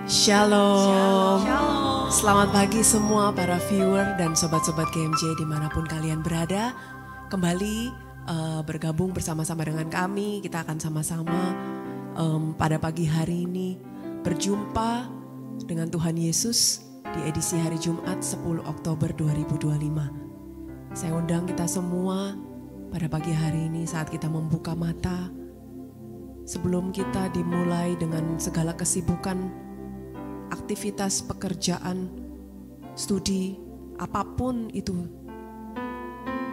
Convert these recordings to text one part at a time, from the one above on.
Shalom. Selamat pagi semua para viewer dan sobat-sobat KMJ dimanapun kalian berada. Kembali bergabung bersama-sama dengan kami. Kita akan sama-sama pada pagi hari ini berjumpa dengan Tuhan Yesus di edisi hari Jumat 10 Oktober 2025. Saya undang kita semua pada pagi hari ini saat kita membuka mata. Sebelum kita dimulai dengan segala kesibukan, aktivitas pekerjaan, studi, apapun itu,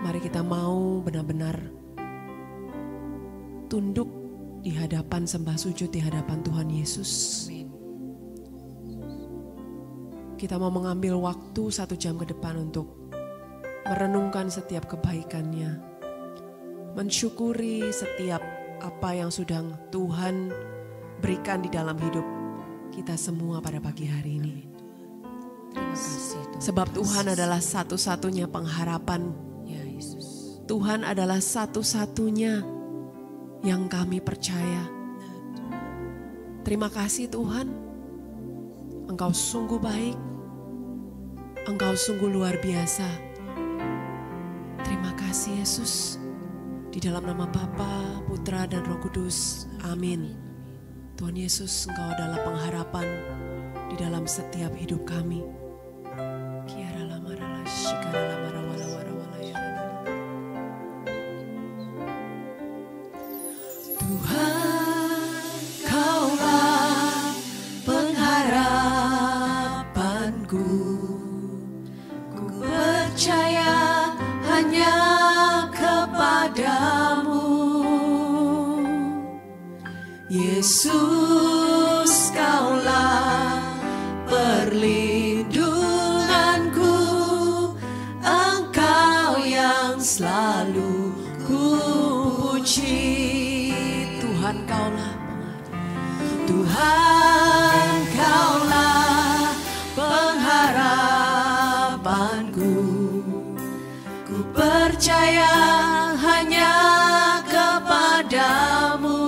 mari kita mau benar-benar tunduk di hadapan, sembah sujud di hadapan Tuhan Yesus. Amin. Kita mau mengambil waktu 1 jam ke depan untuk merenungkan setiap kebaikannya, mensyukuri setiap apa yang sudah Tuhan berikan di dalam hidup kita semua pada pagi hari ini. Terima kasih Tuhan. Sebab Tuhan adalah satu-satunya pengharapan. Ya Yesus. Tuhan adalah satu-satunya yang kami percaya. Terima kasih Tuhan. Engkau sungguh baik. Engkau sungguh luar biasa. Terima kasih Yesus. Di dalam nama Bapa, Putra dan Roh Kudus. Amin. Tuhan Yesus, Engkau adalah pengharapan di dalam setiap hidup kami. Tuhan, Kaulah pengharapanku. Ku percaya hanya kepadamu. Yesus, Kaulah perlindunganku, Engkau yang selalu ku puji. Tuhan, Kaulah Tuhan, Kaulah pengharapanku. Ku percaya hanya kepadamu.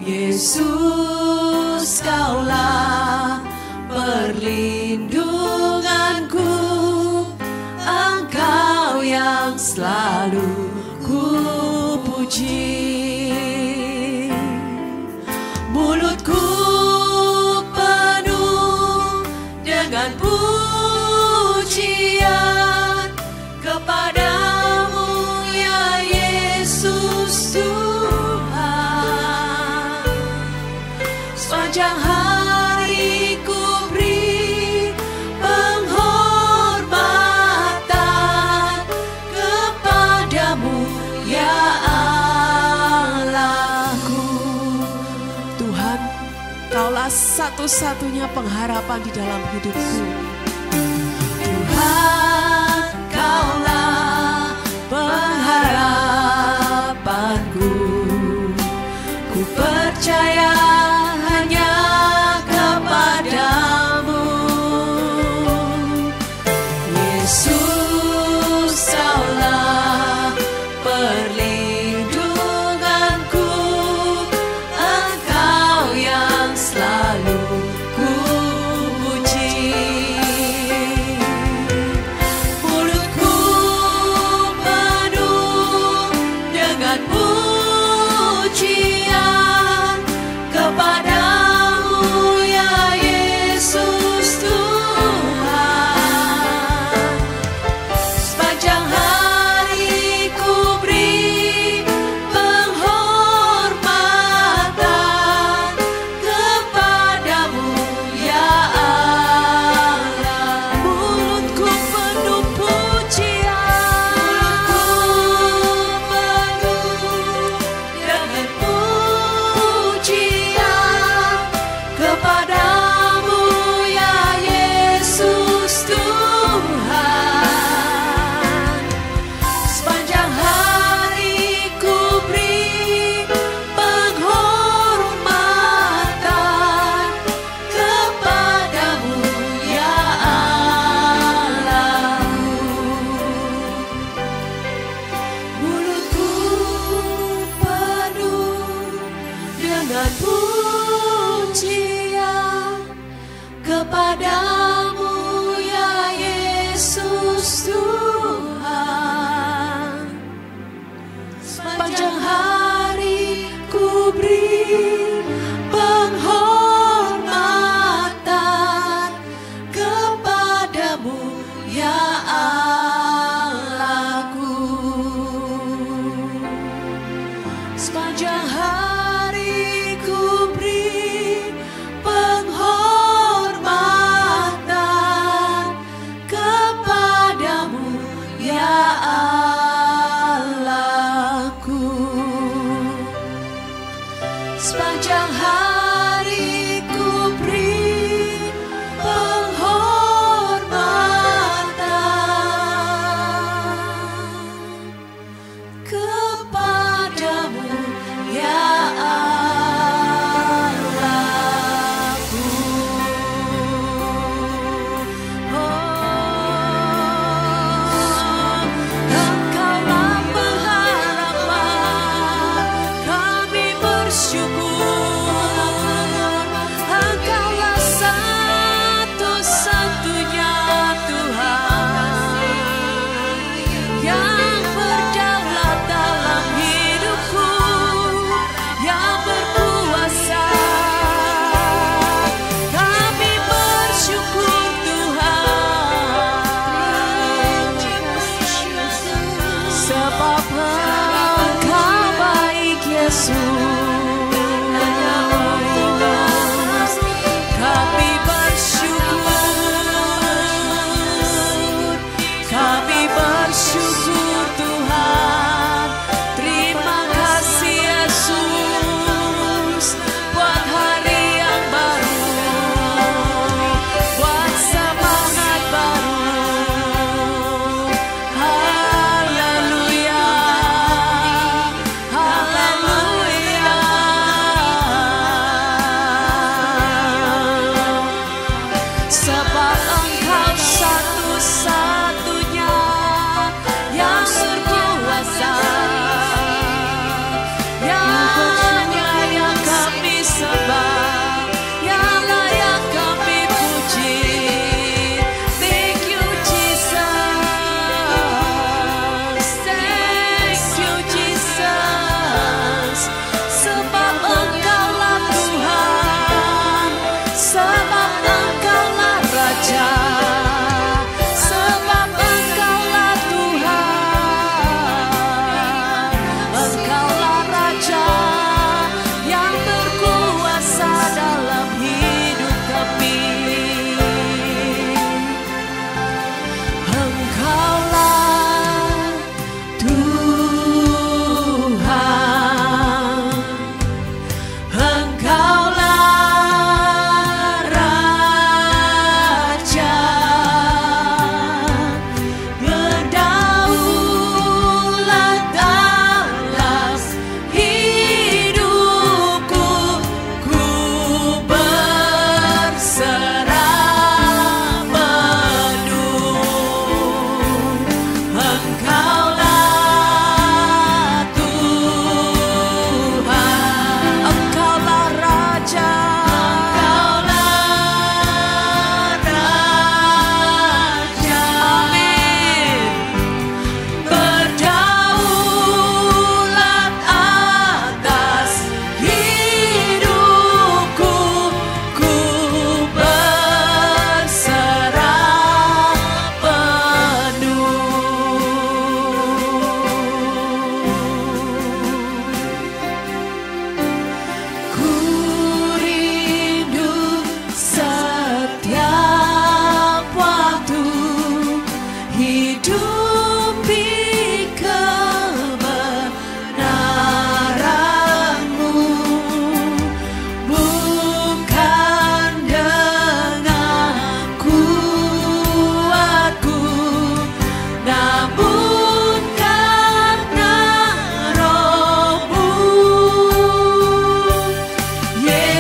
Yesus, Kaulah perlindunganku, Engkau yang selalu ku puji. Mulutku penuh dengan pujian kepadamu ya Yesus Tuhan. Sepanjang hari ku beri penghormatan kepadamu ya Allahku. Tuhan, Kaulah satu-satunya pengharapan di dalam hidupku. Tuhan, Kaulah pengharapanku. Ku percaya hanya kepadamu. Yesus, Kaulah perlindunganku, Engkau yang selalu ku puji.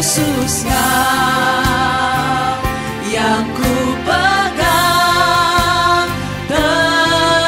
Yesuslah yang ku pegang teguh.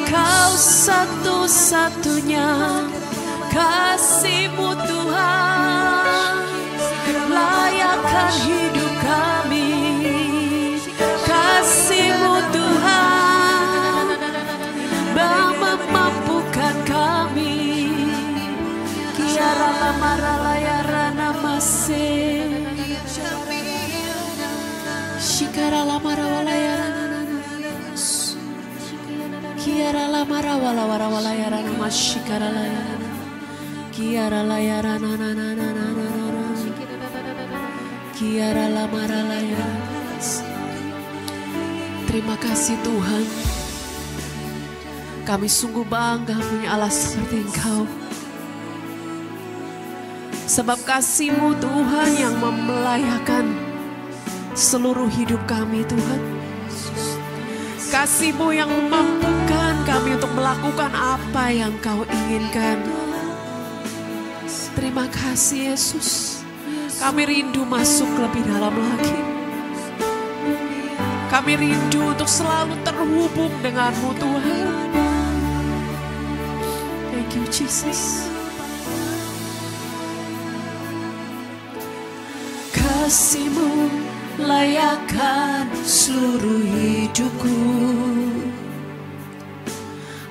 Kau satu-satunya, kasih-Mu Tuhan layakkan hidup kami. Kasih-Mu Tuhan memampukan kami. Kiara lamara layara namase, shikara lamara walayara nananas, kiara lamara walawara walayara namas, shikara layara, kiara layara nanananananana, kiara lamara layara. Terima kasih Tuhan, kami sungguh bangga punya Allah seperti Engkau. Sebab kasih-Mu Tuhan yang memelayakan seluruh hidup kami Tuhan. Kasih-Mu yang memampukan kami untuk melakukan apa yang Kau inginkan. Terima kasih Yesus. Kami rindu masuk lebih dalam lagi. Kami rindu untuk selalu terhubung dengan-Mu Tuhan. Thank you Jesus. Kasih-Mu layakkan seluruh hidupku,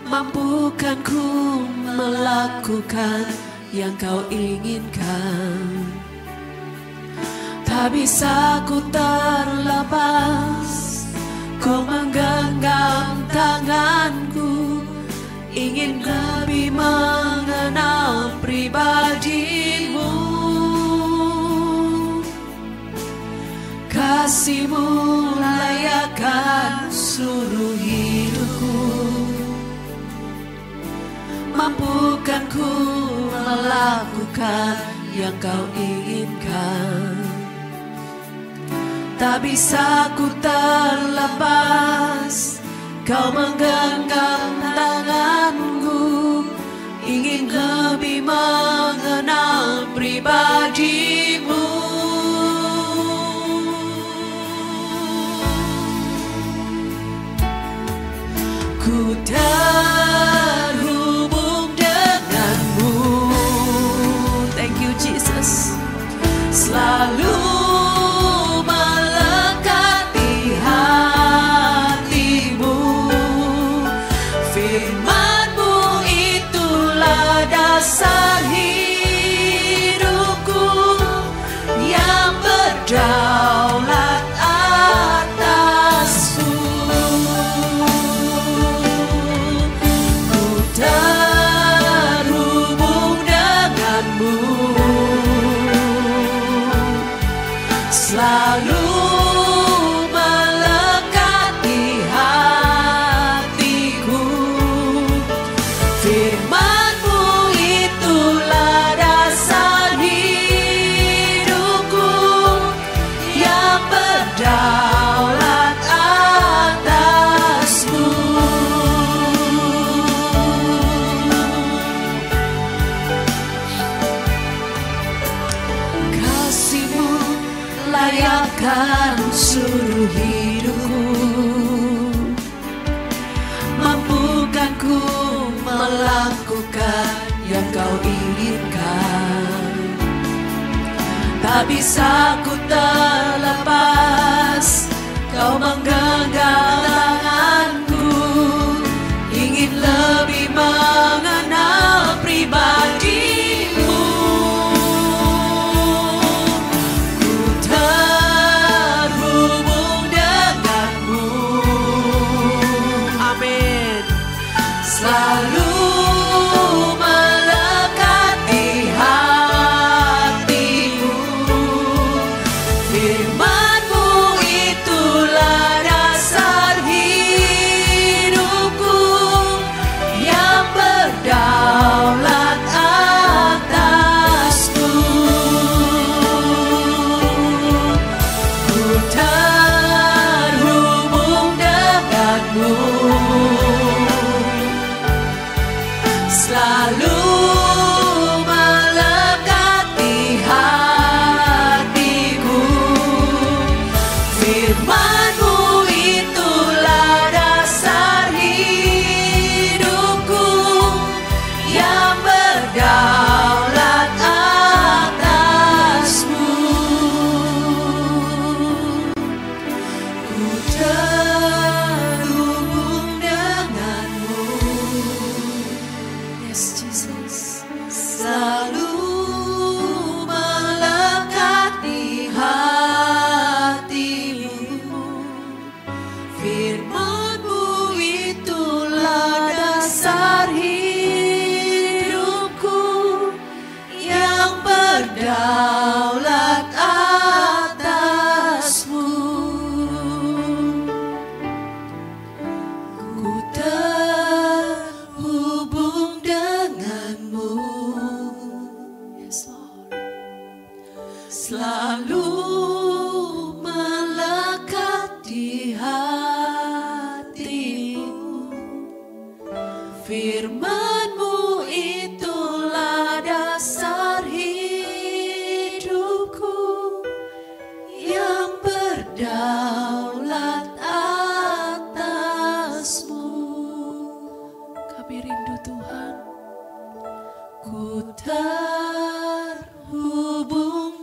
mampukanku melakukan yang Kau inginkan. Tak bisa ku terlepas, Kau menggenggam tanganku, ingin lebih mengenal pribadi-Mu. Kasih-Mu layakkan seluruh hidupku, mampukanku melakukan yang Kau inginkan. Tak bisa ku terlepas, Kau menggenggam tanganku, ingin lebih mengenal pribadi-Mu. Ku terhubung dengan-Mu. Thank you Jesus. Selalu melekati hati-Mu. Firman-Mu itulah dasar hidupku yang berdaulat atasku. Terhubung dengan-Mu, selalu melekati hatiku. Firman-Mu itulah dasar hidupku yang berdaulat atasku. Kasih-Mu layakkan seluruh hidupku, mampukanku melakukan yang Kau inginkan. Tak bisa ku terlepas, Kau menggenggam tanganku, ingin lebih mengenal pribadi-Mu. Ku terhubung dengan-Mu. Amin. Selalu melekati hatiku. Firman-Mu itulah dasar hidupku yang berdaulat atasku. Ku terhubung dengan-Mu. Selalu melekati hatiku. Firman-Mu itulah dasar hidupku Firman-Mu itulah dasar hidupku yang berdaulat atas-Mu. Kami rindu Tuhan. Ku terhubung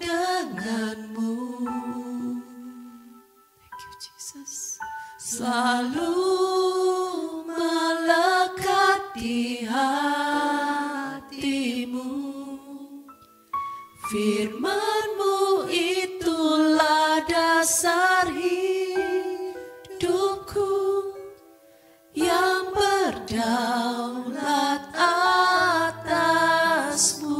dengan-Mu. Thank you Jesus. Selalu melekat di hati-Mu. Firman-Mu itulah dasar hidupku yang berdaulat atas-Mu.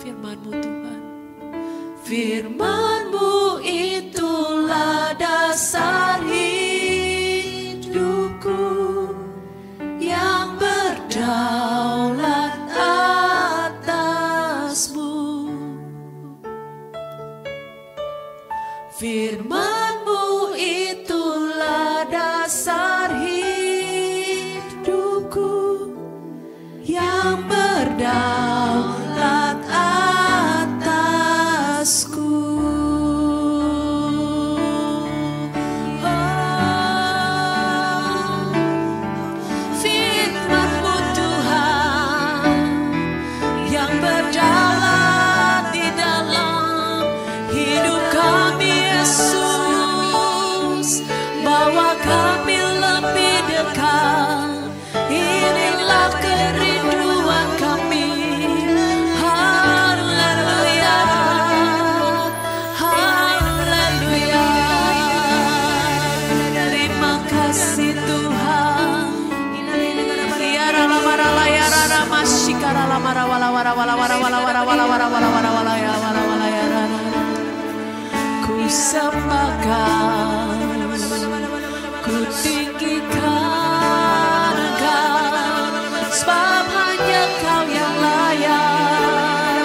Firman-Mu Tuhan. Firman-Mu itulah dasar hidupku yang berdaulat atas-Mu. Firman-Mu itulah dasar hidupku yang berdaulat atasku. Firman-Mu Tuhan yang berdaulat di dalam hidup kami Yesus, bawa kami lebih dekat. Inilah kerinduan kami. Haleluya, haleluya. Terima kasih Tuhan. Tiara lamara layara ramashikara lamara wala wara wala wara wala wara wala wara wala wara wala ya wala wala ya. Ku sembahkan, ku tinggikan Engkau, sebab hanya Kau yang layak.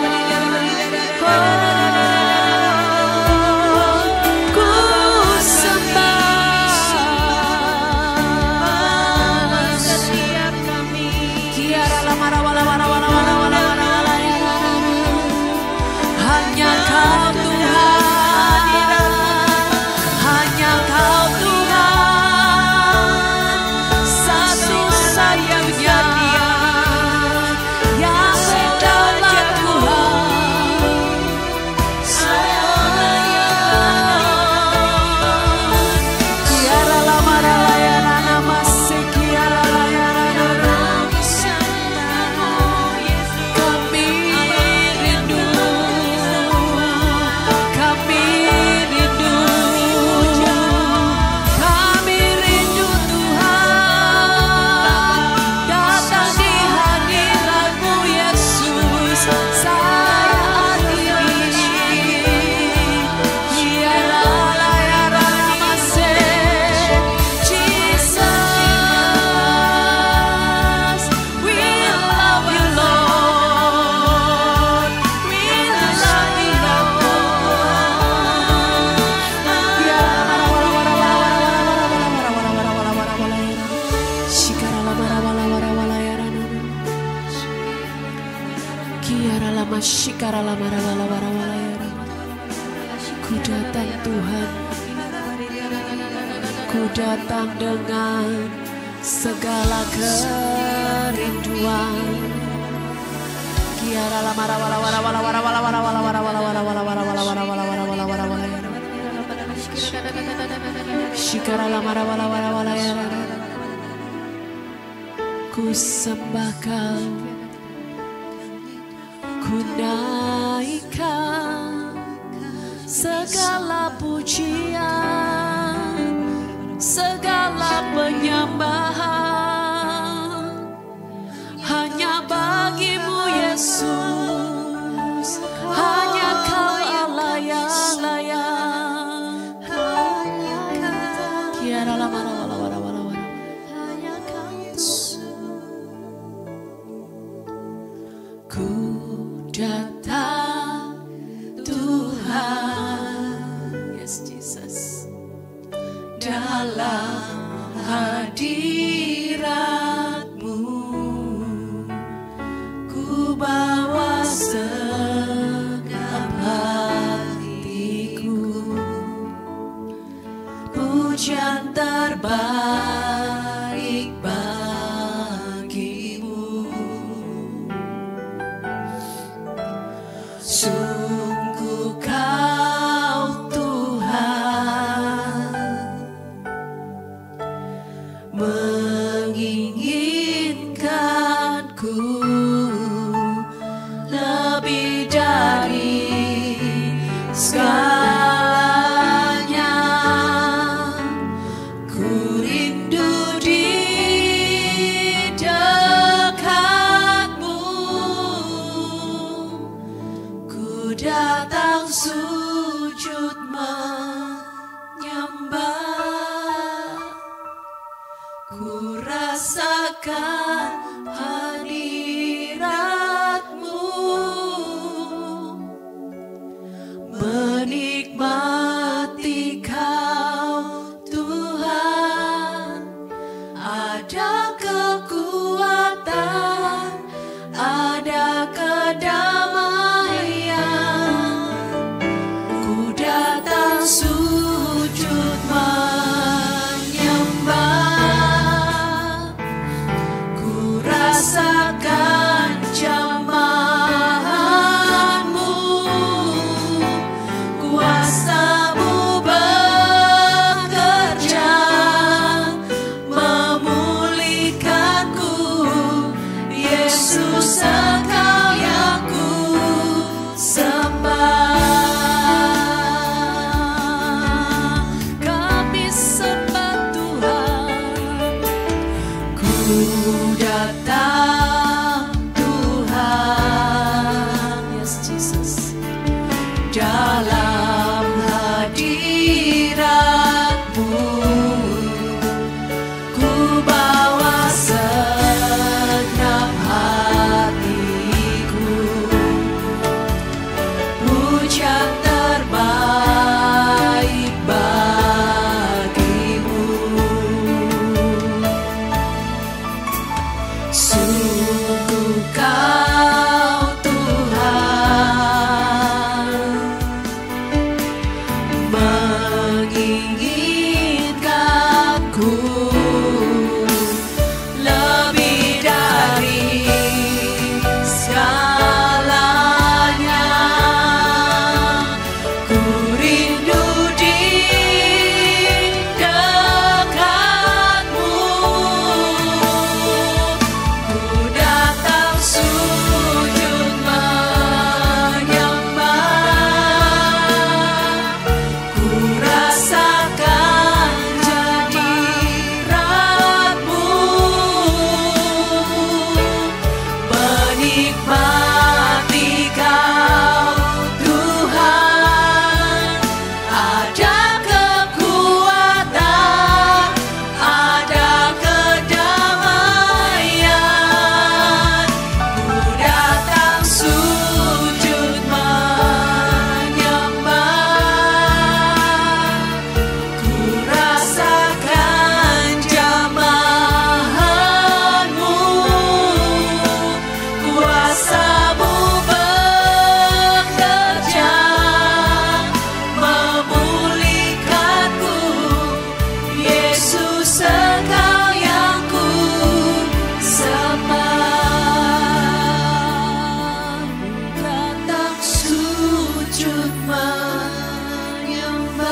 Ku sembah setiap kami. Kiara lamara wala wala wala wala wala wala wala ya. Hanya Kau Tuhan, hanya Kau Tuhan, satu-satunya yang berdaulat Tuhan. Kiara lamara layara namase kiara layara. Kami rindu, kami rindu, kami rindu Tuhan, datang di hadirat-Mu Yesus saat ini. Kiara layara namase Jesus, we love you Lord, we love you Lord. Shikara lamara wala wara wala ya rana. Kiara lama shikara lamara wala wara wala ya rana. Ku datang Tuhan, ku datang dengan segala kerinduan. Kiara lamara wala wala wala wala wala wala wala wala wala wala wala wala wala wala wala wala wala wala wala ya rana. Shikara lamara wala wala wala ya rana. Ku sembah Kau, ku naikkan segala pujian, segala penyembahan hanya bagi-Mu Yesus. Hanya Kau Allah yang layak. Kiara lamara wala wala wala wala. Ku datang Tuhan, yes Jesus, dalam hadirat menginginkanku lebih dari segalanya. Ku rindu di dekatmu, ku datang sujud menyembah, ku rasakan hadiratmu, menikmati Kau Tuhan. Ada kekuatan, ada kedamaian, ku datang sujud menyembah, ku rasakan jamahanmu, kuasa-Mu bekerja memulihkanku. Yesus, Engkau yang ku sembah. Kami sembah Tuhan, ku datang Tuhan, yes Jesus, dalam hadirat-Mu, ku bawa segenap hatiku, pujian terbaik bagi-Mu. Sungguh Kau Tuhan menginginkanku lebih dari segalanya. Ku rindu di dekatmu, ku datang sujud menyembah, ku rasakan hadirat-Mu, menikmati Kau Tuhan. Ada kekuatan, ada kedamaian, ku datang sujud menyembah, ku rasakan jamahanmu, kuasa-Mu bekerja memulihkanku. Yesus, Engkau yang ku sembah, datang sujud menyembah,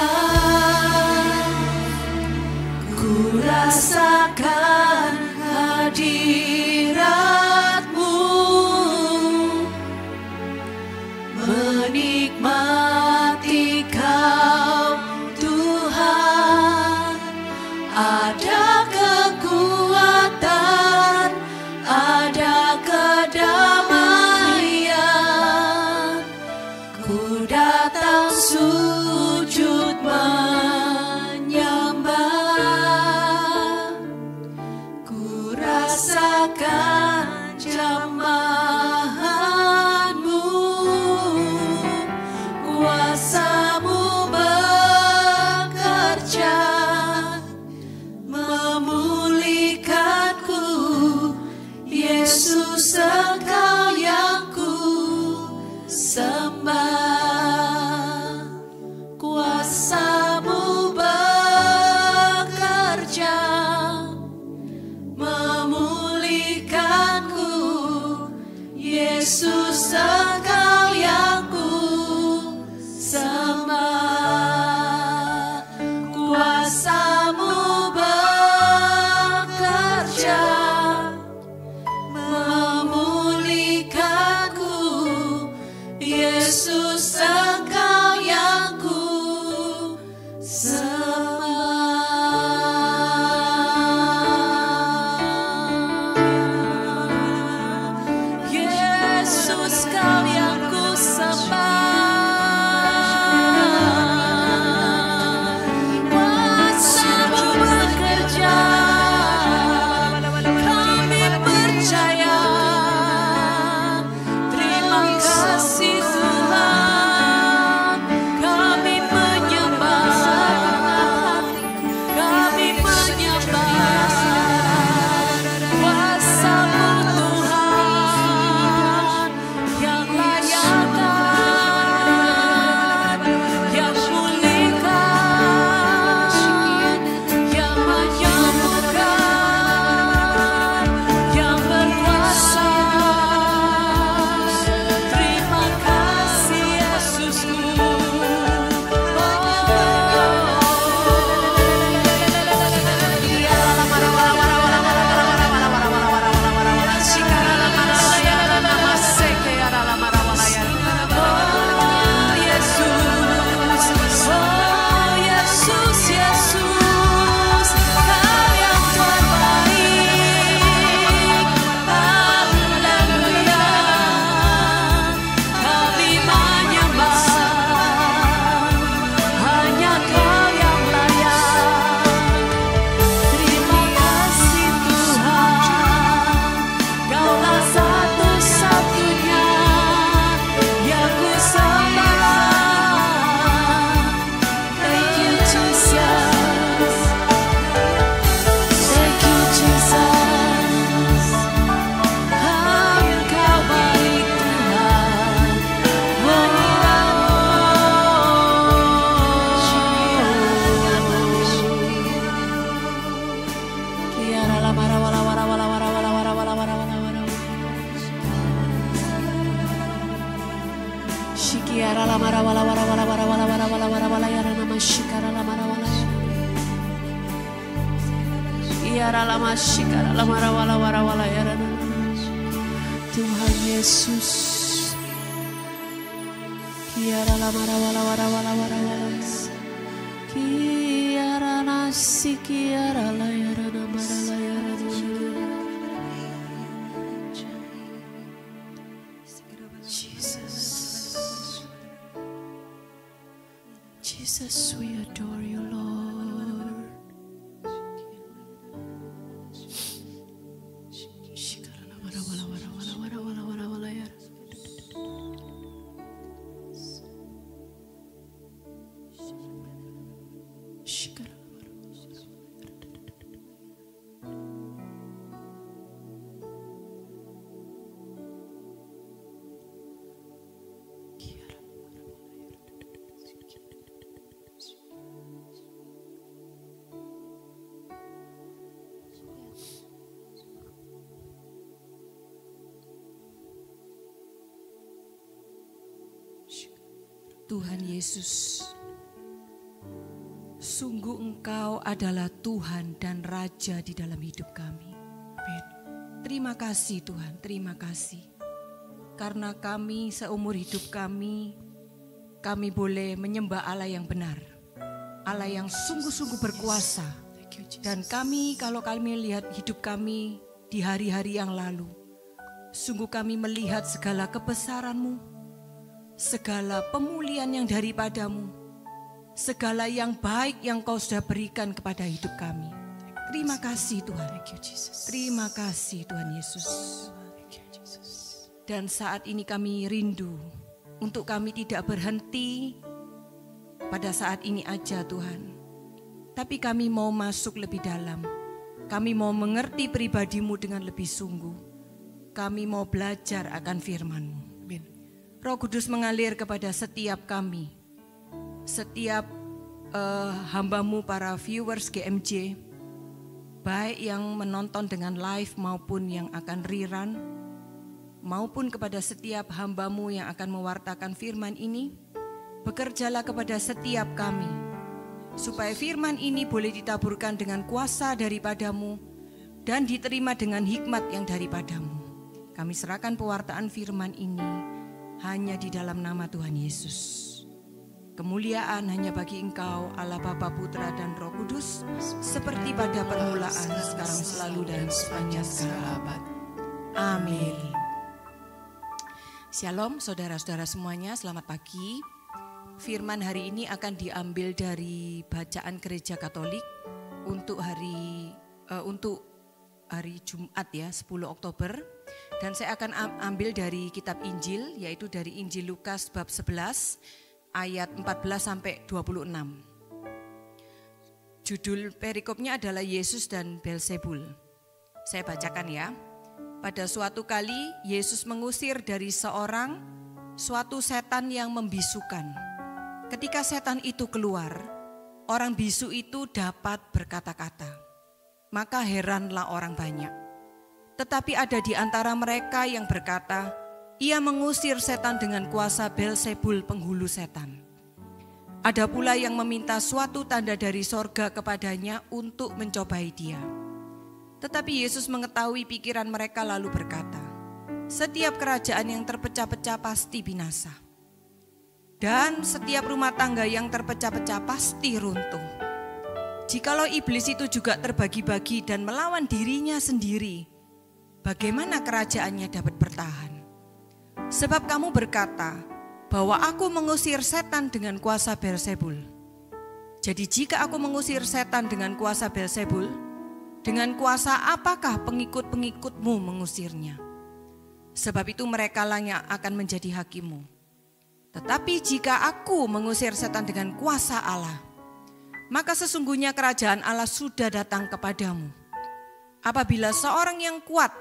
ku rasakan hadirat-Mu, menikmati Kau Tuhan. Ada kekuatan, ada kedamaian, ku datang sujud menyembah, ku rasakan jamahanmu, kuasa-Mu bekerja memulihkanku. Yesus, Engkau yang ku sembah, kuasa-Mu bekerja memulihkanku. Yesus, Engkau yang ku sembah, kuasa-Mu bekerja Tuhan Yesus, kiara la mara wala wara wala wara wala, kiara nasi kiara la yara na mara la yara na. Jesus, Jesus, we adore you, Lord. Tuhan Yesus, sungguh Engkau adalah Tuhan dan Raja di dalam hidup kami. Amin. Terima kasih Tuhan, terima kasih. Karena kami seumur hidup kami boleh menyembah Allah yang benar. Allah yang sungguh-sungguh berkuasa. Dan kalau kami lihat hidup kami di hari-hari yang lalu, sungguh kami melihat segala kebesaran-Mu, segala pemulihan yang daripadamu, segala yang baik yang Kau sudah berikan kepada hidup kami. Terima kasih Tuhan. Terima kasih Tuhan Yesus. Dan saat ini kami rindu untuk kami tidak berhenti pada saat ini aja Tuhan. Tapi kami mau masuk lebih dalam. Kami mau mengerti pribadi-Mu dengan lebih sungguh. Kami mau belajar akan firman-Mu. Roh Kudus mengalir kepada setiap kami, setiap hamba-Mu para viewers GMJ, baik yang menonton dengan live maupun yang akan rerun, maupun kepada setiap hamba-Mu yang akan mewartakan firman ini. Bekerjalah kepada setiap kami, supaya firman ini boleh ditaburkan dengan kuasa daripada-Mu dan diterima dengan hikmat yang daripada-Mu. Kami serahkan pewartaan firman ini hanya di dalam nama Tuhan Yesus. Kemuliaan hanya bagi Engkau, Allah Bapa, Putra dan Roh Kudus, seperti pada permulaan, sekarang, selalu dan sepanjang segala abad. Amin. Shalom saudara-saudara semuanya, selamat pagi. Firman hari ini akan diambil dari bacaan Gereja Katolik untuk hari Jumat ya, 10 Oktober. Dan saya akan ambil dari kitab Injil, yaitu dari Injil Lukas bab 11 ayat 14 sampai 26. Judul perikopnya adalah Yesus dan Beelzebul. Saya bacakan ya. Pada suatu kali Yesus mengusir dari seorang suatu setan yang membisukan. Ketika setan itu keluar, orang bisu itu dapat berkata-kata. Maka heranlah orang banyak. Tetapi ada di antara mereka yang berkata, ia mengusir setan dengan kuasa Beelzebul, penghulu setan. Ada pula yang meminta suatu tanda dari sorga kepadanya untuk mencobai dia. Tetapi Yesus mengetahui pikiran mereka lalu berkata, setiap kerajaan yang terpecah-pecah pasti binasa. Dan setiap rumah tangga yang terpecah-pecah pasti runtuh. Jikalau iblis itu juga terbagi-bagi dan melawan dirinya sendiri, bagaimana kerajaannya dapat bertahan? Sebab kamu berkata bahwa aku mengusir setan dengan kuasa Beelzebul. Jadi jika aku mengusir setan dengan kuasa Beelzebul, dengan kuasa apakah pengikut-pengikutmu mengusirnya? Sebab itu mereka lah yang akan menjadi hakimmu. Tetapi jika aku mengusir setan dengan kuasa Allah, maka sesungguhnya kerajaan Allah sudah datang kepadamu. Apabila seorang yang kuat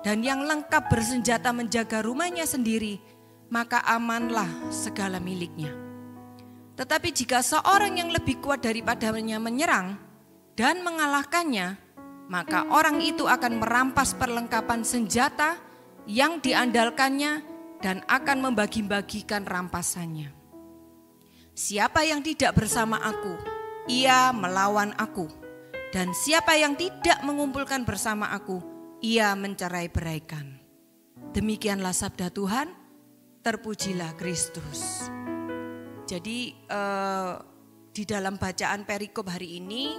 dan yang lengkap bersenjata menjaga rumahnya sendiri, maka amanlah segala miliknya. Tetapi jika seorang yang lebih kuat daripadanya menyerang dan mengalahkannya, maka orang itu akan merampas perlengkapan senjata yang diandalkannya dan akan membagi-bagikan rampasannya. Siapa yang tidak bersama aku, ia melawan aku. Dan siapa yang tidak mengumpulkan bersama aku, ia mencerai-beraikan. Demikianlah sabda Tuhan, terpujilah Kristus. Jadi di dalam bacaan perikop hari ini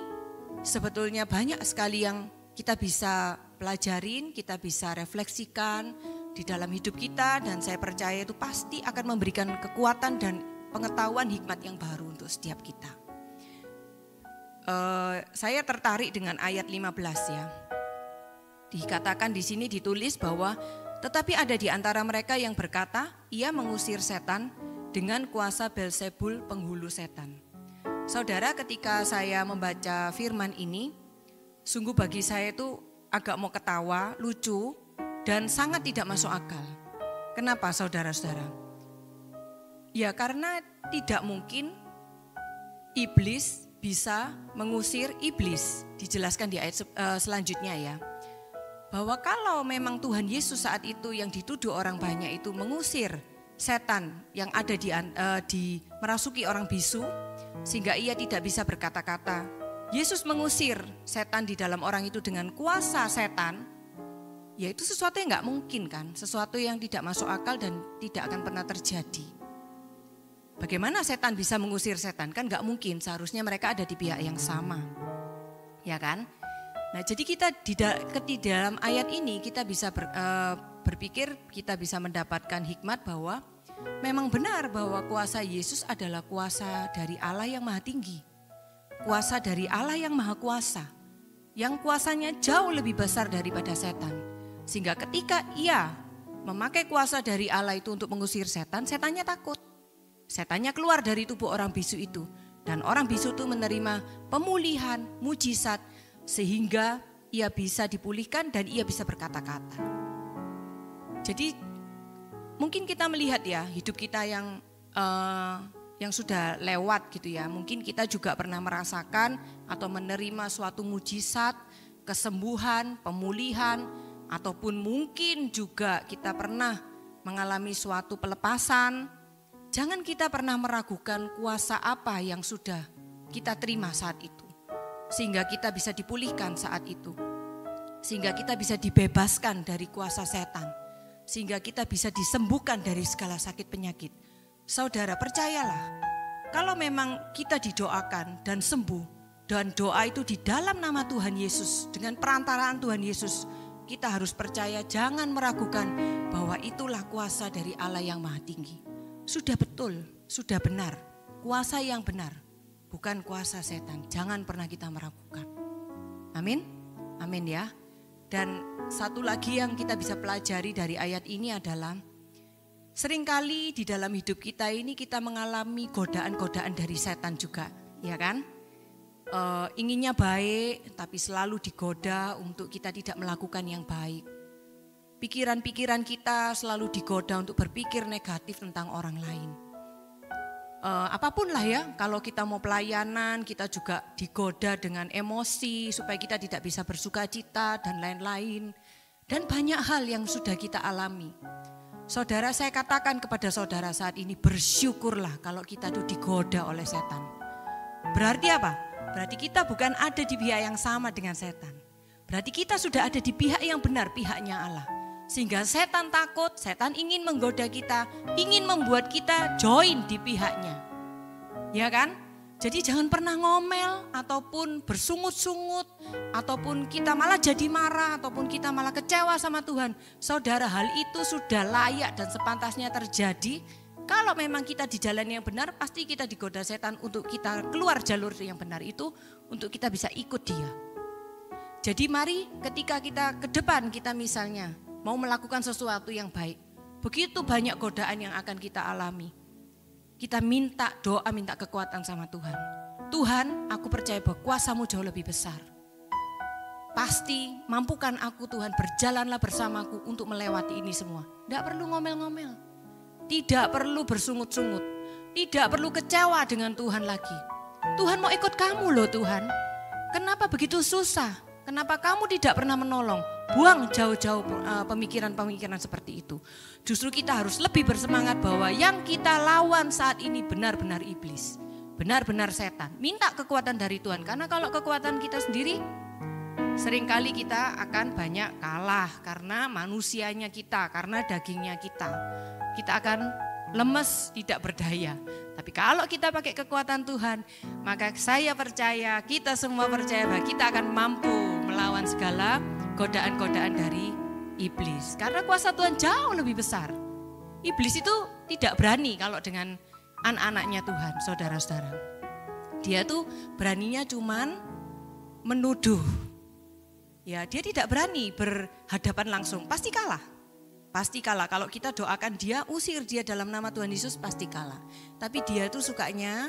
sebetulnya banyak sekali yang kita bisa pelajarin, kita bisa refleksikan di dalam hidup kita, dan saya percaya itu pasti akan memberikan kekuatan dan pengetahuan hikmat yang baru untuk setiap kita. Saya tertarik dengan ayat 15 ya. Dikatakan di sini ditulis bahwa tetapi ada di antara mereka yang berkata, ia mengusir setan dengan kuasa Belzebul penghulu setan. Saudara, ketika saya membaca firman ini, sungguh bagi saya itu agak mau ketawa, lucu, dan sangat tidak masuk akal. Kenapa saudara-saudara? Ya karena tidak mungkin iblis bisa mengusir iblis. Dijelaskan di ayat selanjutnya ya. Bahwa kalau memang Tuhan Yesus saat itu yang dituduh orang banyak itu mengusir setan yang ada di merasuki orang bisu, sehingga ia tidak bisa berkata-kata. Yesus mengusir setan di dalam orang itu dengan kuasa setan, ya itu sesuatu yang gak mungkin kan, sesuatu yang tidak masuk akal dan tidak akan pernah terjadi. Bagaimana setan bisa mengusir setan? Kan gak mungkin, seharusnya mereka ada di pihak yang sama. Ya kan? Nah jadi kita di dalam ayat ini kita bisa berpikir, kita bisa mendapatkan hikmat bahwa memang benar bahwa kuasa Yesus adalah kuasa dari Allah yang maha tinggi. Kuasa dari Allah yang maha kuasa. Yang kuasanya jauh lebih besar daripada setan. Sehingga ketika ia memakai kuasa dari Allah itu untuk mengusir setan, setannya takut. Setannya keluar dari tubuh orang bisu itu. Dan orang bisu itu menerima pemulihan, mujizat. Sehingga ia bisa dipulihkan dan ia bisa berkata-kata. Jadi mungkin kita melihat ya hidup kita yang sudah lewat gitu ya. Mungkin kita juga pernah merasakan atau menerima suatu mujizat, kesembuhan, pemulihan. Ataupun mungkin juga kita pernah mengalami suatu pelepasan. Jangan kita pernah meragukan kuasa apa yang sudah kita terima saat itu. Sehingga kita bisa dipulihkan saat itu. Sehingga kita bisa dibebaskan dari kuasa setan. Sehingga kita bisa disembuhkan dari segala sakit penyakit. Saudara percayalah, kalau memang kita didoakan dan sembuh, dan doa itu di dalam nama Tuhan Yesus, dengan perantaraan Tuhan Yesus, kita harus percaya, jangan meragukan bahwa itulah kuasa dari Allah yang maha tinggi. Sudah betul, sudah benar, kuasa yang benar, bukan kuasa setan. Jangan pernah kita meragukan. Amin, amin ya. Dan satu lagi yang kita bisa pelajari dari ayat ini adalah, seringkali di dalam hidup kita ini kita mengalami godaan-godaan dari setan juga, ya kan? Inginnya baik, tapi selalu digoda untuk kita tidak melakukan yang baik. Pikiran-pikiran kita selalu digoda untuk berpikir negatif tentang orang lain. Apapun lah ya, kalau kita mau pelayanan, kita juga digoda dengan emosi supaya kita tidak bisa bersukacita dan lain-lain. Dan banyak hal yang sudah kita alami. Saudara, saya katakan kepada saudara saat ini, bersyukurlah kalau kita itu digoda oleh setan. Berarti apa? Berarti kita bukan ada di pihak yang sama dengan setan. Berarti kita sudah ada di pihak yang benar, pihaknya Allah. Sehingga setan takut, setan ingin menggoda kita, ingin membuat kita join di pihaknya. Ya kan? Jadi jangan pernah ngomel ataupun bersungut-sungut, ataupun kita malah jadi marah, ataupun kita malah kecewa sama Tuhan. Saudara, hal itu sudah layak dan sepantasnya terjadi. Kalau memang kita di jalan yang benar, pasti kita digoda setan untuk kita keluar jalur yang benar itu, untuk kita bisa ikut dia. Jadi mari ketika kita ke depan, kita misalnya mau melakukan sesuatu yang baik, begitu banyak godaan yang akan kita alami. Kita minta doa, minta kekuatan sama Tuhan. Tuhan, aku percaya bahwa kuasa-Mu jauh lebih besar. Pasti mampukan aku Tuhan, berjalanlah bersamaku untuk melewati ini semua. Tidak perlu ngomel-ngomel, tidak perlu bersungut-sungut, tidak perlu kecewa dengan Tuhan lagi. Tuhan mau ikut kamu loh Tuhan. Kenapa begitu susah? Kenapa kamu tidak pernah menolong? Buang jauh-jauh pemikiran-pemikiran seperti itu. Justru kita harus lebih bersemangat bahwa yang kita lawan saat ini benar-benar iblis. Benar-benar setan. Minta kekuatan dari Tuhan. Karena kalau kekuatan kita sendiri, seringkali kita akan banyak kalah. Karena manusianya kita, karena dagingnya kita. Kita akan lemes, tidak berdaya. Tapi kalau kita pakai kekuatan Tuhan, maka saya percaya, kita semua percaya bahwa kita akan mampu melawan segala godaan-godaan dari iblis. Karena kuasa Tuhan jauh lebih besar. Iblis itu tidak berani kalau dengan anak-anaknya Tuhan, saudara-saudara. Dia tuh beraninya cuman menuduh. Ya, dia tidak berani berhadapan langsung, pasti kalah. Pasti kalah. Kalau kita doakan dia, usir dia dalam nama Tuhan Yesus, pasti kalah. Tapi dia itu sukanya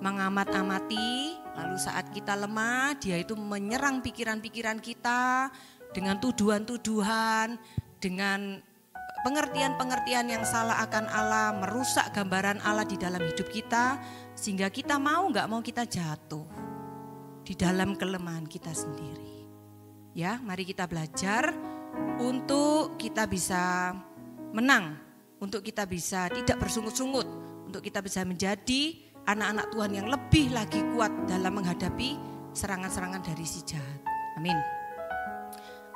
mengamat-amati, lalu saat kita lemah, dia itu menyerang pikiran-pikiran kita dengan tuduhan-tuduhan, dengan pengertian-pengertian yang salah akan Allah, merusak gambaran Allah di dalam hidup kita, sehingga kita mau nggak mau kita jatuh di dalam kelemahan kita sendiri. Ya, mari kita belajar untuk kita bisa menang, untuk kita bisa tidak bersungut-sungut, untuk kita bisa menjadi anak-anak Tuhan yang lebih lagi kuat dalam menghadapi serangan-serangan dari si jahat. Amin.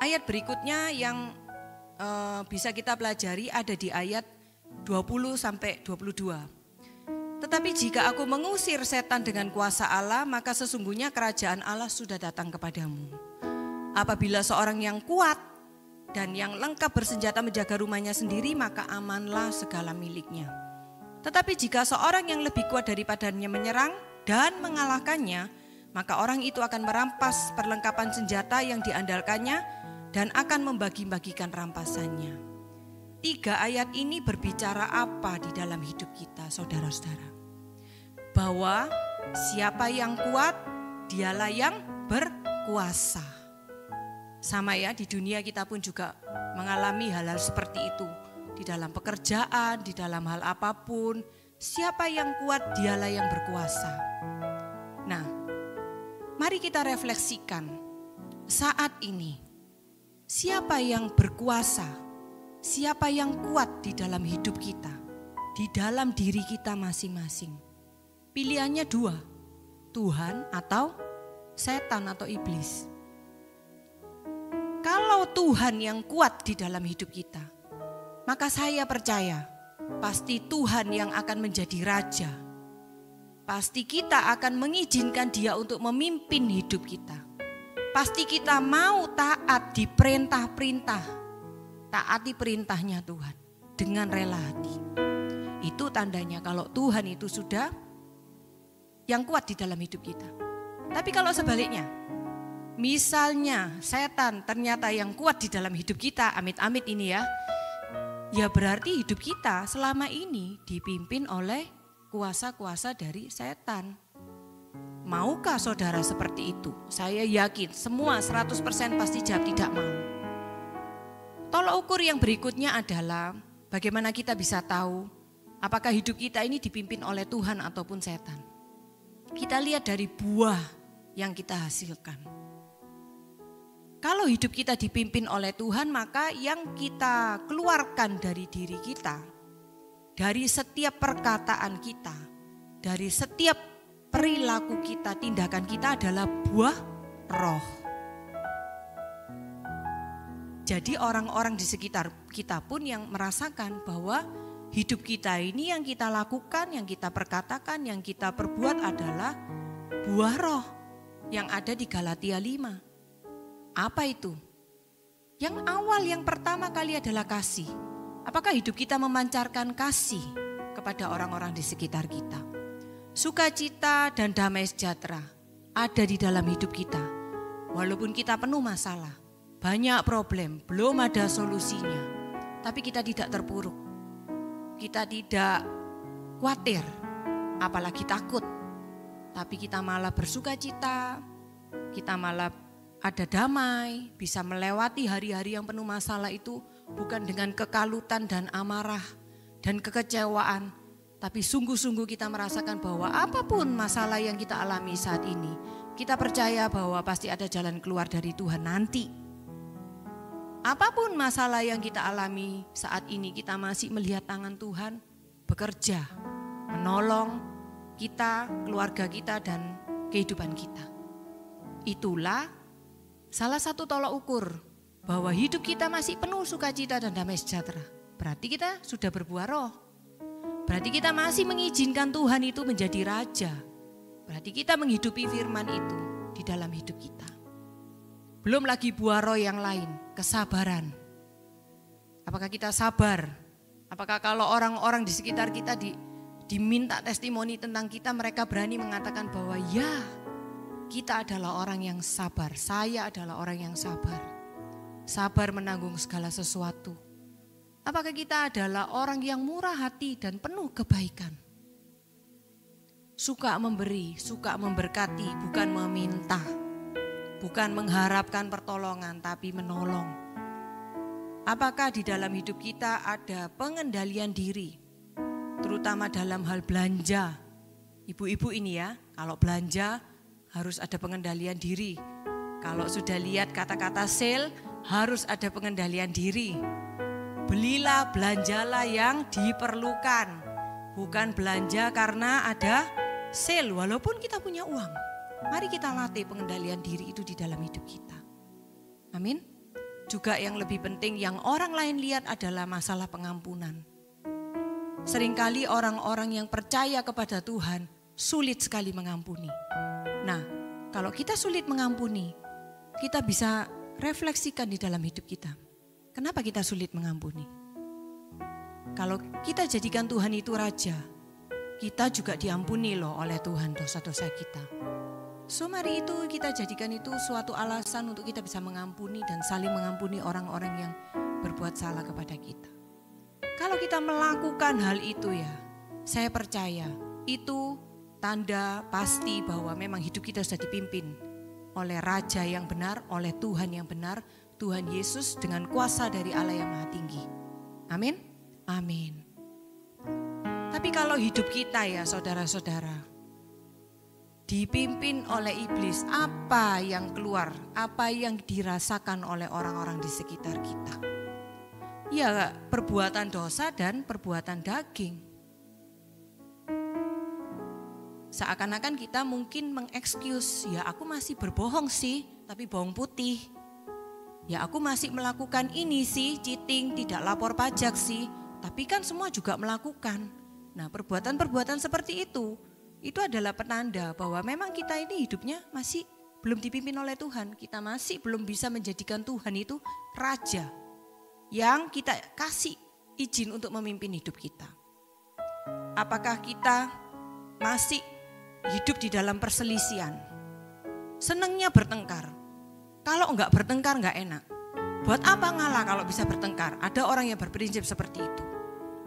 Ayat berikutnya yang bisa kita pelajari ada di ayat 20 sampai 22. Tetapi jika aku mengusir setan dengan kuasa Allah, maka sesungguhnya kerajaan Allah sudah datang kepadamu. Apabila seorang yang kuat dan yang lengkap bersenjata menjaga rumahnya sendiri, maka amanlah segala miliknya. Tetapi jika seorang yang lebih kuat daripadanya menyerang dan mengalahkannya, maka orang itu akan merampas perlengkapan senjata yang diandalkannya dan akan membagi-bagikan rampasannya. 3 ayat ini berbicara apa di dalam hidup kita, saudara-saudara? Bahwa siapa yang kuat, dialah yang berkuasa. Sama ya, di dunia kita pun juga mengalami hal-hal seperti itu. Di dalam pekerjaan, di dalam hal apapun, siapa yang kuat dialah yang berkuasa. Nah, mari kita refleksikan saat ini. Siapa yang berkuasa, siapa yang kuat di dalam hidup kita, di dalam diri kita masing-masing. Pilihannya 2, Tuhan atau setan atau iblis. Kalau Tuhan yang kuat di dalam hidup kita, maka saya percaya pasti Tuhan yang akan menjadi raja. Pasti kita akan mengizinkan dia untuk memimpin hidup kita. Pasti kita mau taat di perintah-perintah. Taati perintahnya Tuhan dengan rela hati. Itu tandanya kalau Tuhan itu sudah yang kuat di dalam hidup kita. Tapi kalau sebaliknya, misalnya setan ternyata yang kuat di dalam hidup kita, amit-amit ini ya. Ya berarti hidup kita selama ini dipimpin oleh kuasa-kuasa dari setan. Maukah saudara seperti itu? Saya yakin semua 100% pasti jawab tidak mau. Tolak ukur yang berikutnya adalah bagaimana kita bisa tahu apakah hidup kita ini dipimpin oleh Tuhan ataupun setan. Kita lihat dari buah yang kita hasilkan. Kalau hidup kita dipimpin oleh Tuhan, maka yang kita keluarkan dari diri kita, dari setiap perkataan kita, dari setiap perilaku kita, tindakan kita adalah buah roh. Jadi orang-orang di sekitar kita pun yang merasakan bahwa hidup kita ini yang kita lakukan, yang kita perkatakan, yang kita perbuat adalah buah roh yang ada di Galatia 5. Apa itu? Yang awal, yang pertama kali adalah kasih. Apakah hidup kita memancarkan kasih kepada orang-orang di sekitar kita? Sukacita dan damai sejahtera ada di dalam hidup kita. Walaupun kita penuh masalah, banyak problem, belum ada solusinya. Tapi kita tidak terpuruk. Kita tidak khawatir, apalagi takut. Tapi kita malah bersukacita, kita malah ada damai, bisa melewati hari-hari yang penuh masalah itu bukan dengan kekalutan dan amarah dan kekecewaan. Tapi sungguh-sungguh kita merasakan bahwa apapun masalah yang kita alami saat ini, Kita percaya bahwa pasti ada jalan keluar dari Tuhan nanti. Apapun masalah yang kita alami saat ini, kita masih melihat tangan Tuhan bekerja, menolong kita, keluarga kita, dan kehidupan kita. Itulah salah satu tolak ukur bahwa hidup kita masih penuh sukacita dan damai sejahtera. Berarti kita sudah berbuah roh. Berarti kita masih mengizinkan Tuhan itu menjadi raja. Berarti kita menghidupi firman itu di dalam hidup kita. Belum lagi buah roh yang lain, kesabaran. Apakah kita sabar? Apakah kalau orang-orang di sekitar kita diminta testimoni tentang kita, mereka berani mengatakan bahwa ya, kita adalah orang yang sabar. Saya adalah orang yang sabar. Sabar menanggung segala sesuatu. Apakah kita adalah orang yang murah hati dan penuh kebaikan? Suka memberi, suka memberkati, bukan meminta. Bukan mengharapkan pertolongan, tapi menolong. Apakah di dalam hidup kita ada pengendalian diri? Terutama dalam hal belanja. Ibu-ibu ini ya, kalau belanja harus ada pengendalian diri. Kalau sudah lihat kata-kata sale, harus ada pengendalian diri. Belilah, belanjalah yang diperlukan. Bukan belanja karena ada sale walaupun kita punya uang. Mari kita latih pengendalian diri itu di dalam hidup kita. Amin. Juga yang lebih penting yang orang lain lihat adalah masalah pengampunan. Seringkali orang-orang yang percaya kepada Tuhan sulit sekali mengampuni. Nah, kalau kita sulit mengampuni, kita bisa refleksikan di dalam hidup kita. Kenapa kita sulit mengampuni? Kalau kita jadikan Tuhan itu raja, kita juga diampuni loh oleh Tuhan dosa-dosa kita. So mari itu kita jadikan itu suatu alasan untuk kita bisa mengampuni dan saling mengampuni orang-orang yang berbuat salah kepada kita. Kalau kita melakukan hal itu ya, saya percaya itu tanda pasti bahwa memang hidup kita sudah dipimpin oleh Raja yang benar, oleh Tuhan yang benar, Tuhan Yesus dengan kuasa dari Allah yang Maha Tinggi. Amin? Amin. Tapi kalau hidup kita ya saudara-saudara, dipimpin oleh iblis, apa yang keluar, apa yang dirasakan oleh orang-orang di sekitar kita? Ya perbuatan dosa dan perbuatan daging. Seakan-akan kita mungkin mengexcuse, ya aku masih berbohong sih, tapi bohong putih. Ya aku masih melakukan ini sih, cheating, tidak lapor pajak sih, tapi kan semua juga melakukan. Nah perbuatan-perbuatan seperti itu adalah penanda bahwa memang kita ini hidupnya masih belum dipimpin oleh Tuhan. Kita masih belum bisa menjadikan Tuhan itu raja yang kita kasih izin untuk memimpin hidup kita. Apakah kita masih hidup di dalam perselisihan? Senangnya bertengkar. Kalau enggak bertengkar enggak enak. Buat apa ngalah kalau bisa bertengkar? Ada orang yang berprinsip seperti itu.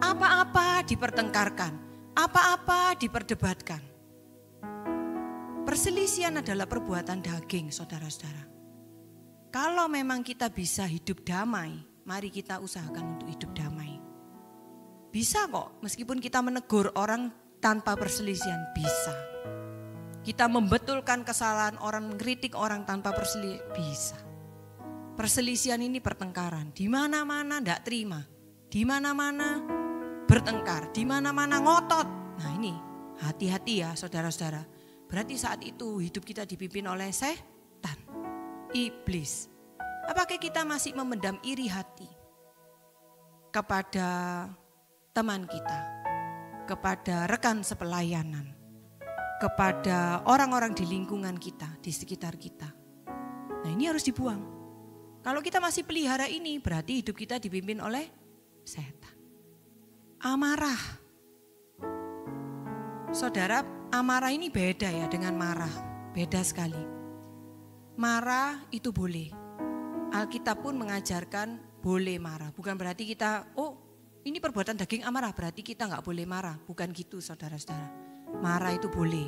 Apa-apa dipertengkarkan, apa-apa diperdebatkan. Perselisihan adalah perbuatan daging, saudara-saudara. Kalau memang kita bisa hidup damai, mari kita usahakan untuk hidup damai. Bisa kok, meskipun kita menegur orang tanpa perselisihan, bisa. Kita membetulkan kesalahan orang, mengkritik orang tanpa perselisihan, bisa. Perselisihan ini pertengkaran, di mana-mana enggak terima, di mana-mana bertengkar, di mana-mana ngotot. Nah ini hati-hati ya saudara-saudara. Berarti saat itu hidup kita dipimpin oleh setan, iblis. Apakah kita masih memendam iri hati kepada teman kita, kepada rekan sepelayanan, kepada orang-orang di lingkungan kita, di sekitar kita? Nah ini harus dibuang. Kalau kita masih pelihara ini, berarti hidup kita dipimpin oleh setan. Amarah. Saudara, amarah ini beda ya dengan marah. Beda sekali. Marah itu boleh. Alkitab pun mengajarkan boleh marah. Bukan berarti kita, oh ini perbuatan daging amarah, berarti kita gak boleh marah. Bukan gitu saudara-saudara. Marah itu boleh.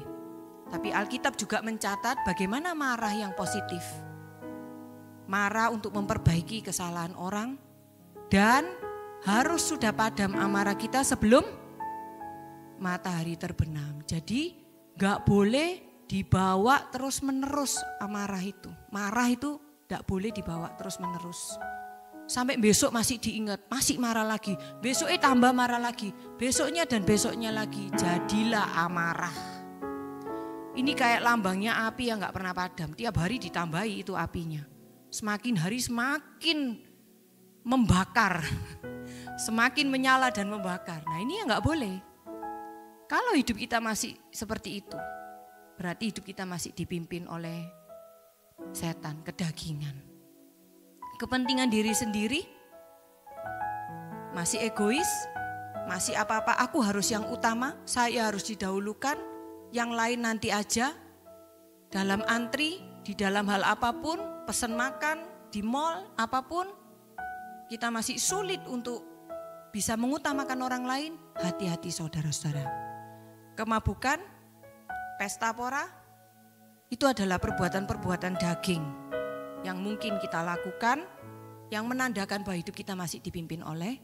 Tapi Alkitab juga mencatat bagaimana marah yang positif. Marah untuk memperbaiki kesalahan orang. Dan harus sudah padam amarah kita sebelum matahari terbenam. Jadi gak boleh dibawa terus-menerus amarah itu. Marah itu tidak boleh dibawa terus-menerus. Sampai besok masih diingat, masih marah lagi. Besoknya tambah marah lagi, besoknya dan besoknya lagi. Jadilah amarah. Ini kayak lambangnya api yang gak pernah padam. Tiap hari ditambahi itu apinya. Semakin hari semakin membakar. Semakin menyala dan membakar. Nah ini yang gak boleh. Kalau hidup kita masih seperti itu, berarti hidup kita masih dipimpin oleh setan, kedagingan. Kepentingan diri sendiri, masih egois, masih apa-apa aku harus yang utama, saya harus didahulukan, yang lain nanti aja. Dalam antri, di dalam hal apapun, pesan makan, di mall, apapun, kita masih sulit untuk bisa mengutamakan orang lain. Hati-hati saudara-saudara. Kemabukan, pesta pora, itu adalah perbuatan-perbuatan daging yang mungkin kita lakukan, yang menandakan bahwa hidup kita masih dipimpin oleh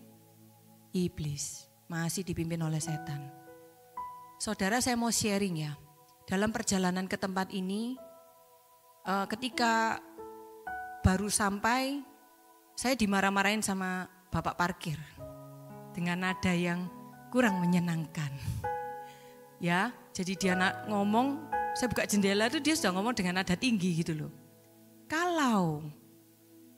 iblis, masih dipimpin oleh setan. Saudara, saya mau sharing ya, dalam perjalanan ke tempat ini, ketika baru sampai, saya dimarah-marahin sama bapak parkir dengan nada yang kurang menyenangkan. Ya, jadi dia ngomong, saya buka jendela itu dia sudah ngomong dengan nada tinggi gitu loh. Kalau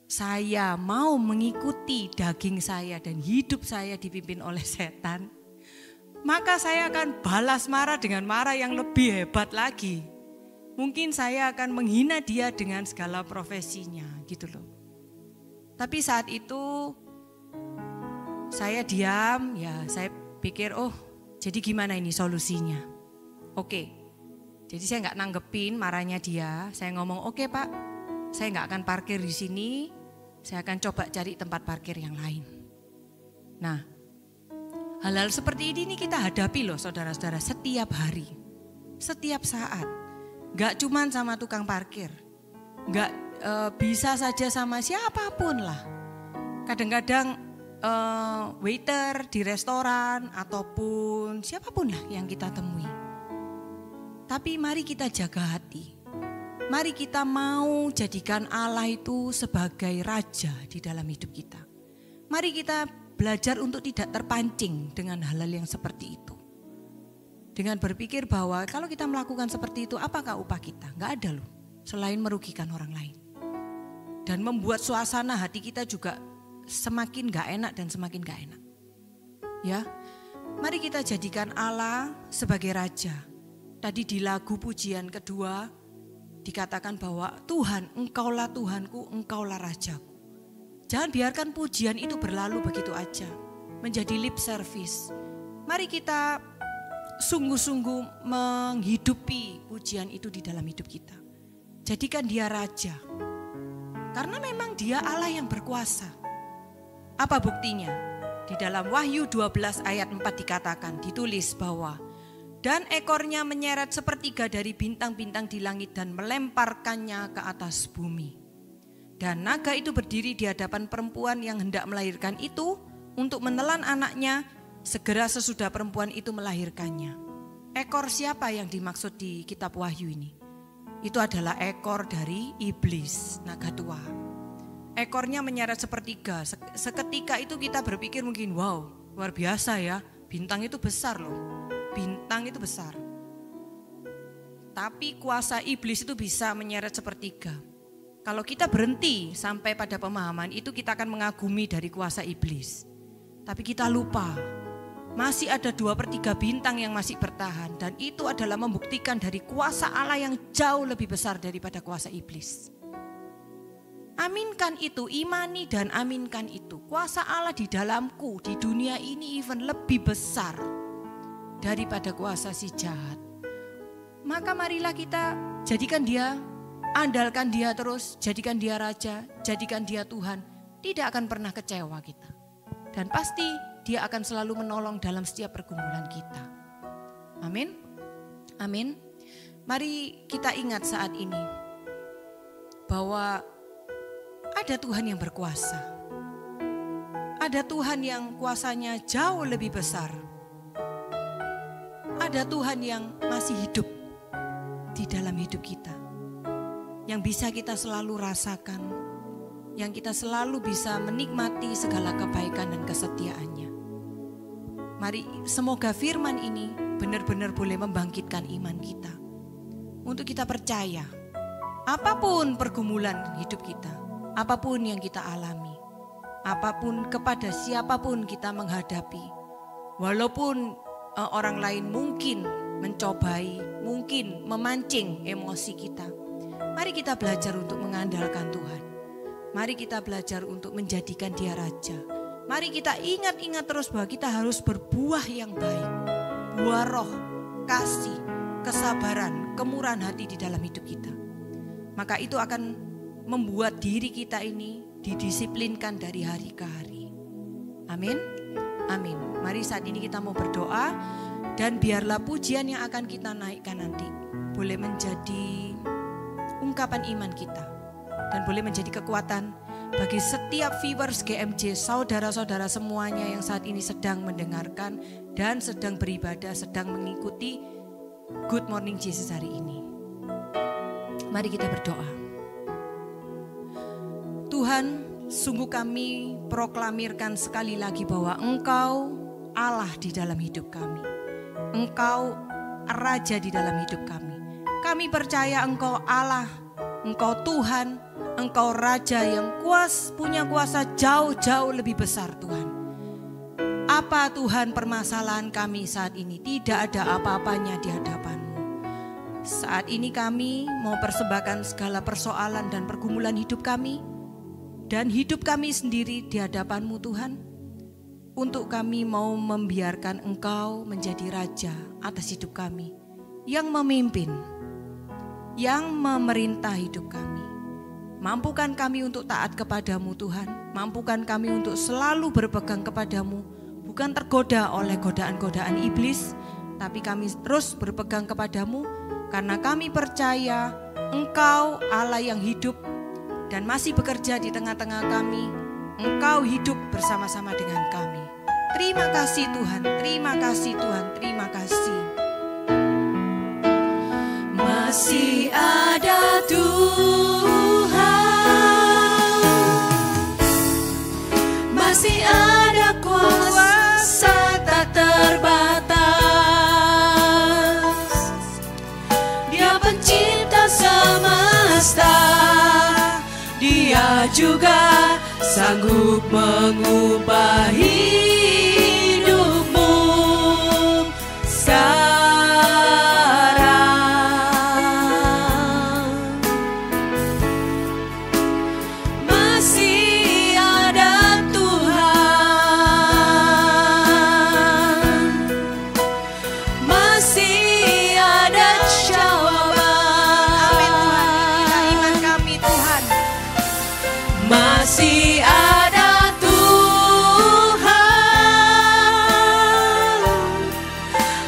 saya mau mengikuti daging saya dan hidup saya dipimpin oleh setan, maka saya akan balas marah dengan marah yang lebih hebat lagi. Mungkin saya akan menghina dia dengan segala profesinya gitu loh. Tapi saat itu saya diam, ya saya pikir jadi gimana ini solusinya. Oke, jadi saya nggak nanggepin marahnya dia, saya ngomong oke Pak. Saya nggak akan parkir di sini, saya akan coba cari tempat parkir yang lain. Nah, hal-hal seperti ini kita hadapi loh saudara-saudara setiap hari, setiap saat. Gak cuman sama tukang parkir, gak bisa saja sama siapapun lah. Kadang-kadang waiter di restoran ataupun siapapun lah yang kita temui. Tapi mari kita jaga hati. Mari kita mau jadikan Allah itu sebagai raja di dalam hidup kita. Mari kita belajar untuk tidak terpancing dengan hal-hal yang seperti itu. Dengan berpikir bahwa kalau kita melakukan seperti itu, apakah upah kita? Enggak ada loh, selain merugikan orang lain. Dan membuat suasana hati kita juga semakin gak enak dan semakin gak enak. Ya, mari kita jadikan Allah sebagai raja. Tadi di lagu pujian kedua, dikatakan bahwa Tuhan, Engkaulah Tuhanku, Engkaulah Rajaku. Jangan biarkan pujian itu berlalu begitu aja, menjadi lip service. Mari kita sungguh-sungguh menghidupi pujian itu di dalam hidup kita. Jadikan dia Raja, karena memang dia Allah yang berkuasa. Apa buktinya? Di dalam Wahyu 12 ayat 4 dikatakan, ditulis bahwa dan ekornya menyeret sepertiga dari bintang-bintang di langit dan melemparkannya ke atas bumi. Dan naga itu berdiri di hadapan perempuan yang hendak melahirkan itu untuk menelan anaknya segera sesudah perempuan itu melahirkannya. Ekor siapa yang dimaksud di kitab Wahyu ini? Itu adalah ekor dari iblis, naga tua. Ekornya menyeret sepertiga. Seketika itu kita berpikir mungkin wow, luar biasa ya, bintang itu besar loh. Bintang itu besar. Tapi kuasa iblis itu bisa menyeret sepertiga. Kalau kita berhenti sampai pada pemahaman itu, kita akan mengagumi dari kuasa iblis. Tapi kita lupa, masih ada 2/3 bintang yang masih bertahan. Dan itu adalah membuktikan dari kuasa Allah yang jauh lebih besar daripada kuasa iblis. Aminkan itu, imani dan aminkan itu. Kuasa Allah di dalamku, di dunia ini even lebih besar daripada kuasa si jahat. Maka marilah kita jadikan dia, andalkan dia terus, jadikan dia raja, jadikan dia Tuhan. Tidak akan pernah kecewa kita. Dan pasti dia akan selalu menolong dalam setiap pergumulan kita. Amin. Amin. Mari kita ingat saat ini bahwa ada Tuhan yang berkuasa. Ada Tuhan yang kuasanya jauh lebih besar. Ada Tuhan yang masih hidup. di dalam hidup kita. Yang bisa kita selalu rasakan, yang kita selalu bisa menikmati segala kebaikan dan kesetiaannya. Mari semoga firman ini benar-benar boleh membangkitkan iman kita. Untuk kita percaya, apapun pergumulan hidup kita, apapun yang kita alami, apapun kepada siapapun kita menghadapi, walaupun orang lain mungkin mencobai, mungkin memancing emosi kita, mari kita belajar untuk mengandalkan Tuhan. Mari kita belajar untuk menjadikan Dia Raja. Mari kita ingat-ingat terus bahwa kita harus berbuah yang baik. Buah roh, kasih, kesabaran, kemurahan hati di dalam hidup kita. Maka itu akan membuat diri kita ini didisiplinkan dari hari ke hari. Amin. Amin. Mari saat ini kita mau berdoa. Dan biarlah pujian yang akan kita naikkan nanti boleh menjadi ungkapan iman kita. Dan boleh menjadi kekuatan bagi setiap viewers GMJ, saudara-saudara semuanya yang saat ini sedang mendengarkan dan sedang beribadah, sedang mengikuti Good Morning Jesus hari ini. Mari kita berdoa. Tuhan, sungguh kami proklamirkan sekali lagi bahwa Engkau Allah di dalam hidup kami. Engkau Raja di dalam hidup kami. Kami percaya Engkau Allah, Engkau Tuhan, Engkau Raja yang punya kuasa jauh-jauh lebih besar Tuhan. Apa Tuhan permasalahan kami saat ini? Tidak ada apa-apanya di hadapan-Mu. Saat ini kami mau persembahkan segala persoalan dan pergumulan hidup kami. Dan hidup kami sendiri di hadapan-Mu Tuhan. Untuk kami mau membiarkan Engkau menjadi Raja atas hidup kami. Yang memimpin, yang memerintah hidup kami. Mampukan kami untuk taat kepadamu Tuhan. Mampukan kami untuk selalu berpegang kepadamu. Bukan tergoda oleh godaan-godaan iblis. Tapi kami terus berpegang kepadamu. Karena kami percaya Engkau Allah yang hidup. Dan masih bekerja di tengah-tengah kami. Engkau hidup bersama-sama dengan kami. Terima kasih Tuhan. Terima kasih Tuhan. Terima kasih. Masih ada Tuhan, masih ada kuasa tak terbatas. Dia pencipta semesta, Dia juga sanggup mengubah hidupmu sekarang. Masih ada Tuhan, masih ada jawaban. Amin Tuhan, iman kami Tuhan. Masih ada Tuhan,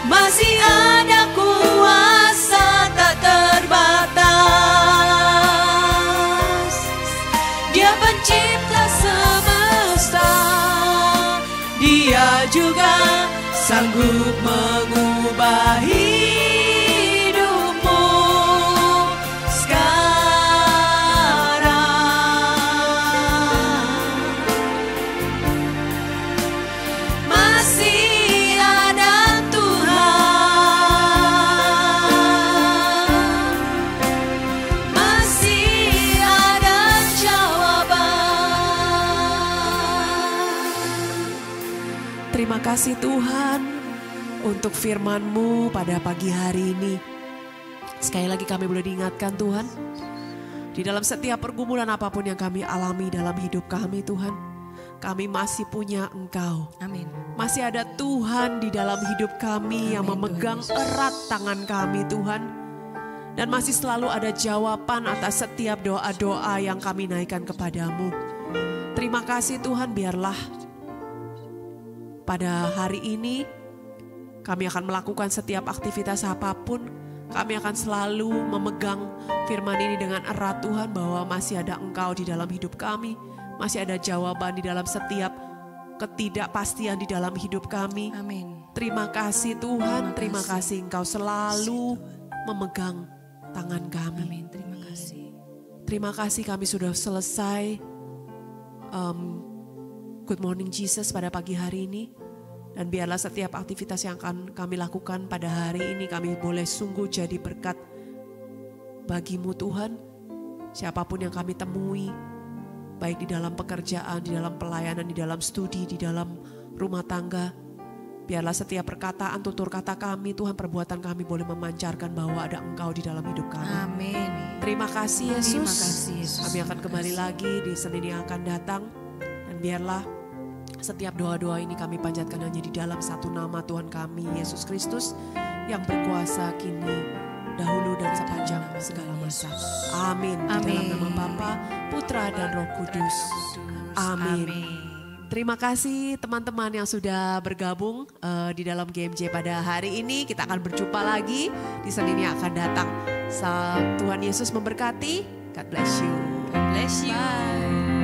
masih ada kuasa tak terbatas. Dia pencipta semesta, Dia juga sanggup mengubah hidupmu sekarang. Masih ada Tuhan, masih ada jawaban. Terima kasih Tuhan untuk firman-Mu pada pagi hari ini. Sekali lagi kami boleh diingatkan Tuhan, di dalam setiap pergumulan apapun yang kami alami dalam hidup kami Tuhan, kami masih punya Engkau. Amin. Masih ada Tuhan di dalam hidup kami yang Amin, memegang Tuhan Yesus. erat tangan kami Tuhan. Dan masih selalu ada jawaban atas setiap doa-doa yang kami naikkan kepadamu. Terima kasih Tuhan, biarlah pada hari ini kami akan melakukan setiap aktivitas apapun. Kami akan selalu memegang firman ini dengan erat Tuhan, bahwa masih ada Engkau di dalam hidup kami. Masih ada jawaban di dalam setiap ketidakpastian di dalam hidup kami. Amin. Terima kasih Tuhan, terima kasih Engkau selalu memegang tangan kami. Amin. Terima kasih. Terima kasih kami sudah selesai Good Morning Jesus pada pagi hari ini. Dan biarlah setiap aktivitas yang akan kami lakukan pada hari ini kami boleh sungguh jadi berkat bagi-Mu Tuhan. Siapapun yang kami temui, baik di dalam pekerjaan, di dalam pelayanan, di dalam studi, di dalam rumah tangga. Biarlah setiap perkataan, tutur kata kami, Tuhan, perbuatan kami boleh memancarkan bahwa ada Engkau di dalam hidup kami. Amin. Terima kasih Yesus. Terima kasih, Yesus. Kami akan kembali lagi di Senin yang akan datang. Dan biarlah setiap doa-doa ini kami panjatkan hanya di dalam satu nama Tuhan kami, Yesus Kristus, yang berkuasa kini, dahulu dan sepanjang segala masa. Amin. Di dalam nama Bapa, Putra dan Roh Kudus. Amin. Terima kasih teman-teman yang sudah bergabung di dalam GMJ pada hari ini. Kita akan berjumpa lagi di Senin yang akan datang. Tuhan Yesus memberkati. God bless you. God bless you. Bye.